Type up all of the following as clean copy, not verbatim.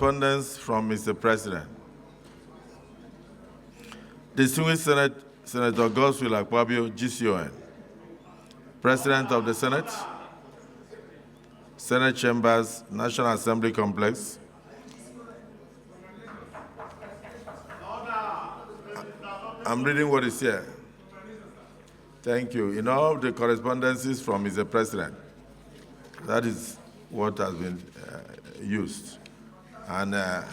Correspondence from Mr. President. Distinguished Senator Godswill Akpabio, GCON, President of the Senate, Senate Chambers, National Assembly Complex, I'm reading what is here. Thank you. In all the correspondences from Mr. President, that is what has been used. And I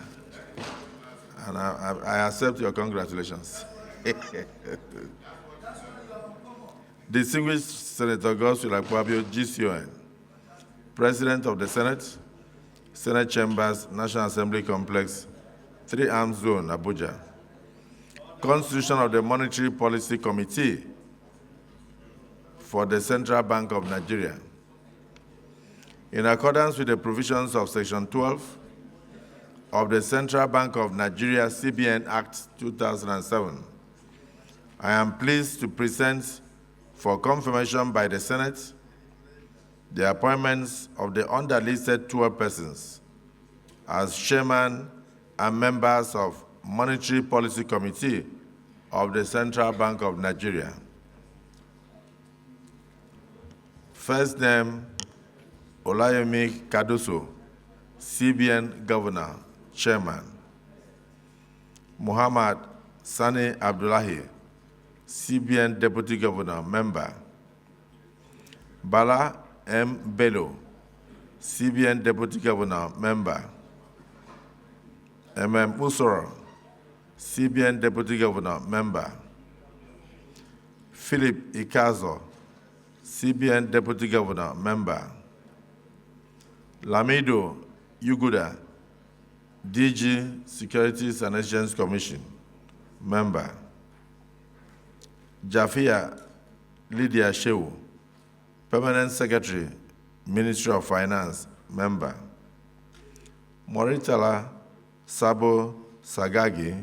accept your congratulations. Distinguished Senator Godswill Akpabio, GCON, President of the Senate, Senate Chambers, National Assembly Complex, 3 Arms Zone, Abuja. Constitution of the Monetary Policy Committee for the Central Bank of Nigeria. In accordance with the provisions of Section 12 of the Central Bank of Nigeria CBN Act 2007, I am pleased to present for confirmation by the Senate the appointments of the underlisted 12 persons as chairman and members of Monetary Policy Committee of the Central Bank of Nigeria. First name, Olayemi Cardoso, CBN Governor, Chairman. Muhammad Sani Abdullahi, CBN Deputy Governor, Member. Bala M. Bello, CBN Deputy Governor, Member. M.M. Usoro, CBN Deputy Governor, Member. Philip Ikazo, CBN Deputy Governor, Member. Lamido Yuguda, DG Securities and Exchange Commission, Member. Jafia Lydia Shehu, Permanent Secretary, Ministry of Finance, Member. Moritala Sabo Sagagi,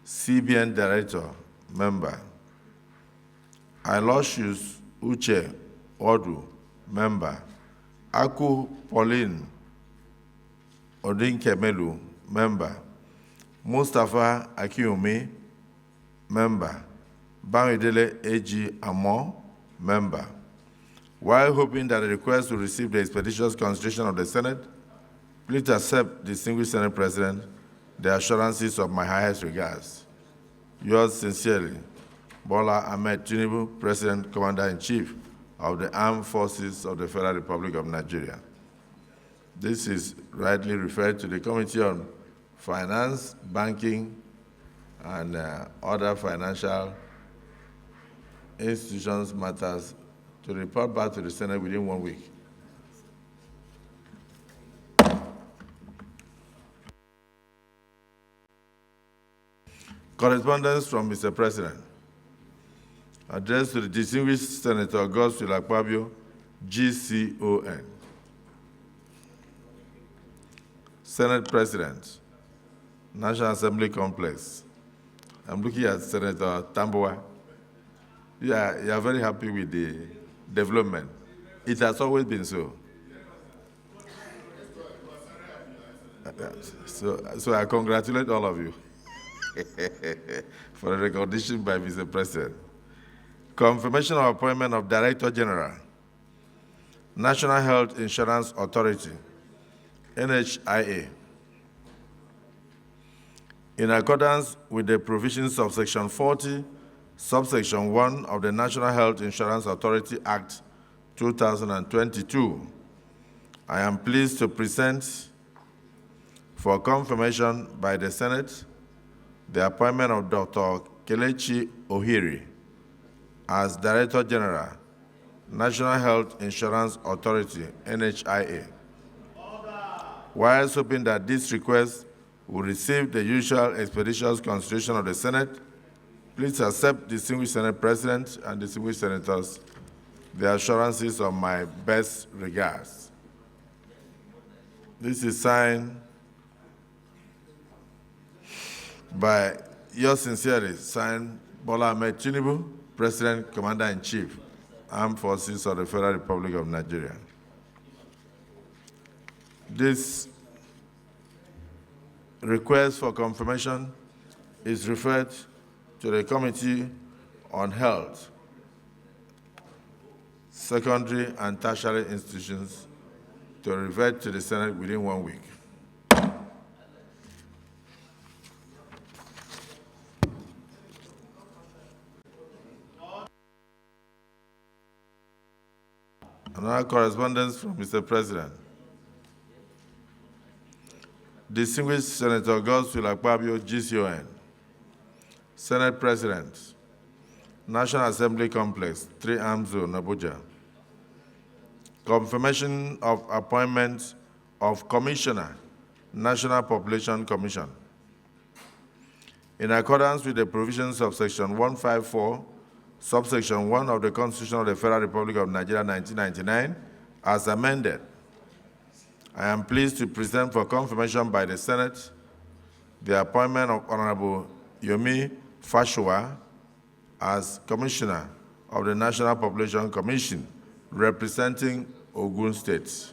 CBN Director, Member. Ilocious Uche Odu, Member. Aku Pauline Odinkemelu, Member. Mustafa Akiumi, Member. Bamidele A.G. Amo, Member. While hoping that the request to receive the expeditious consideration of the Senate, please accept, distinguished Senate President, the assurances of my highest regards. Yours sincerely, Bola Tinubu, President, Commander-in-Chief of the Armed Forces of the Federal Republic of Nigeria. This is rightly referred to the Committee on Finance, Banking, and other financial institutions matters to report back to the Senate within 1 week. Correspondence from Mr. President. Addressed to the distinguished Senator Godswill Akpabio, GCON. Senate President, National Assembly Complex. I'm looking at Senator Tamboa. Yeah, you are very happy with the development. It has always been so. So I congratulate all of you for the recognition by Mr. President. Confirmation of appointment of Director General, National Health Insurance Authority, NHIA. In accordance with the provisions of Section 40, Subsection 1 of the National Health Insurance Authority Act 2022, I am pleased to present for confirmation by the Senate the appointment of Dr. Kelechi Ohiri as Director General, National Health Insurance Authority, NHIA. While hoping that this request will receive the usual expeditious consideration of the Senate, please accept, distinguished Senate President and distinguished Senators, the assurances of my best regards. This is signed by yours sincerely, signed Bola Tinubu, President, Commander-in-Chief, Armed Forces of the Federal Republic of Nigeria. This request for confirmation is referred to the Committee on Health, Secondary and Tertiary Institutions to revert to the Senate within 1 week. Another correspondence from Mr. President. Distinguished Senator Godswill Akpabio, GCON, Senate President, National Assembly Complex, 3 Arms Zone, Abuja. Confirmation of appointment of Commissioner, National Population Commission. In accordance with the provisions of Section 154, Subsection 1 of the Constitution of the Federal Republic of Nigeria, 1999, as amended, I am pleased to present for confirmation by the Senate the appointment of Honorable Yomi Fashoua as Commissioner of the National Population Commission, representing Ogun State.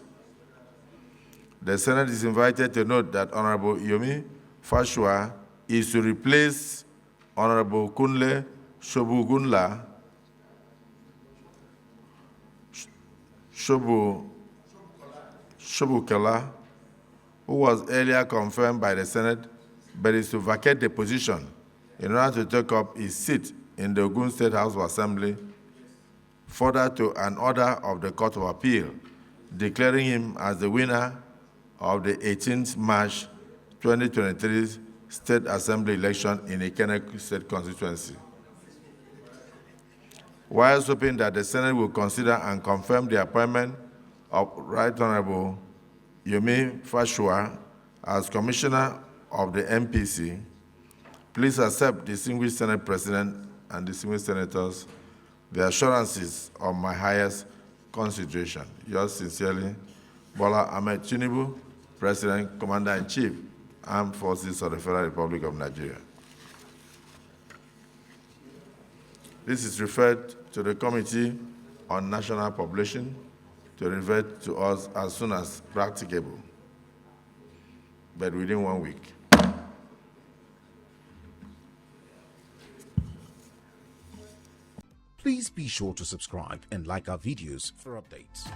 The Senate is invited to note that Honorable Yomi Fashoua is to replace Honorable Kunle Shobugunla Shobukela, who was earlier confirmed by the Senate, but is to vacate the position in order to take up his seat in the Ogun State House of Assembly, further to an order of the Court of Appeal, declaring him as the winner of the 18th March 2023 State Assembly election in Ikenne State constituency. Whilst hoping that the Senate will consider and confirm the appointment of Right Honorable Yomi Fashoua as Commissioner of the MPC, please accept, distinguished Senate President and distinguished Senators, the assurances of my highest consideration. Yours sincerely, Bola Tinubu, President, Commander-in-Chief, Armed Forces of the Federal Republic of Nigeria. This is referred to the Committee on National Population to revert to us as soon as practicable, but within 1 week. Please be sure to subscribe and like our videos for updates.